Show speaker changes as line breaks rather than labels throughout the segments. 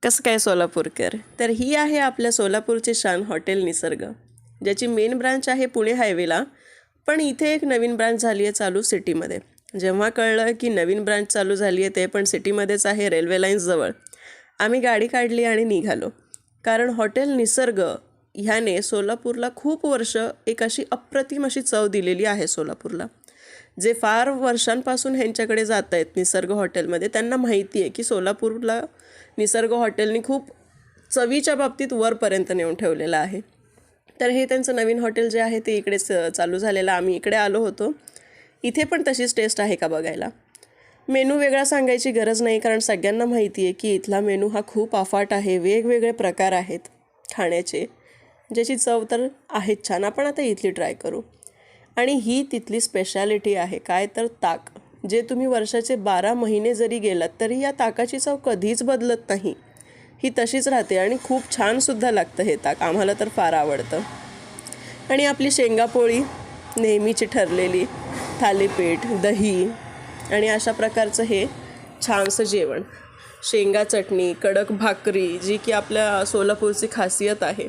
कसं काय सोलापूरकर? तर ही आहे आपल्या सोलापूरची शान हॉटेल निसर्ग, ज्याची मेन ब्रांच आहे पुणे हायवेला. पण इथे एक नवीन ब्रांच झाली आहे चालू सिटीमध्ये. जेव्हा कळलं की नवीन ब्रांच चालू झाली आहे ते पण सिटीमध्येच आहे, रेल्वे लाईन्सजवळ, आम्ही गाडी काढली आणि निघालो. कारण हॉटेल निसर्ग ह्याने सोलापूरला खूप वर्ष एक अशी अप्रतिम अशी चव दिलेली आहे सोलापूरला. जे फार वर्षांपासून ह्यांच्याकडे जात आहेत निसर्ग हॉटेलमध्ये, त्यांना माहिती आहे की सोलापूरला निसर्ग हॉटेलनी खूप चवीच्या बाबतीत वरपर्यंत नेऊन ठेवलेलं आहे. तर हे त्यांचं नवीन हॉटेल जे आहे ते इकडेच चालू झालेलं. आम्ही इकडे आलो होतो. इथे पण तशीच टेस्ट आहे का बघायला. मेनू वेगळा सांगायची गरज नाही, कारण सगळ्यांना माहिती आहे की इथला मेनू हा खूप अफाट आहे. वेगवेगळे प्रकार आहेत खाण्याचे, ज्याची चव तर आहेच छान. आपण आता इथली ट्राय करू. आणि ही तिथली स्पेशालिटी आहे काय तर ताक, जे तुम्ही वर्षाचे 12 महिने जरी गेलात तरी या ताकाची चव कधीच बदलत नाही. ही तशीच राहते आणि खूप छानसुद्धा लागतं हे ताक. आम्हाला तर फार आवडतं. आणि आपली शेंगापोळी नेहमीची ठरलेली, थालीपीठ, दही आणि अशा प्रकारचं हे छानसं जेवण. शेंगा चटणी, कडक भाकरी, जी की आपल्या सोलापूरची खासियत आहे.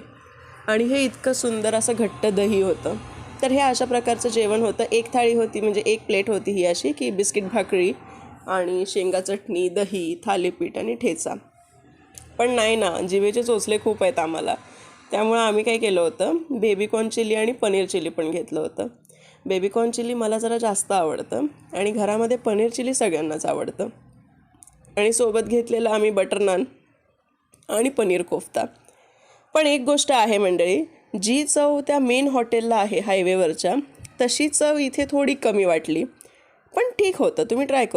आणि हे इतकं सुंदर असं घट्ट दही होतं. तर हे अशा प्रकारचं जेवण होतं. एक थाळी होती, म्हणजे एक प्लेट होती ही अशी की बिस्किट भाकरी आणि शेंगा चटणी, दही, थालीपीठ आणि ठेचा. पण नाही ना, जिभेचे चोचले खूप आहेत आम्हाला. त्यामुळं आम्ही काय केलं होतं, बेबीकॉर्न चिली आणि पनीर चिली पण घेतलं होतं. बेबीकॉर्न चिली मला जरा जास्त आवडतं आणि घरामध्ये पनीर चिली सगळ्यांनाच आवडतं. आणि सोबत घेतलेलं आम्ही बटर नान आणि पनीर कोफ्ता. पण एक गोष्ट आहे मंडळी, जी चव त्या मेन हॉटेलला आहे हायवेवरच्या, तशी चव इथे थोडी कमी वाटली. पण ठीक होतं, तुम्ही ट्राय करू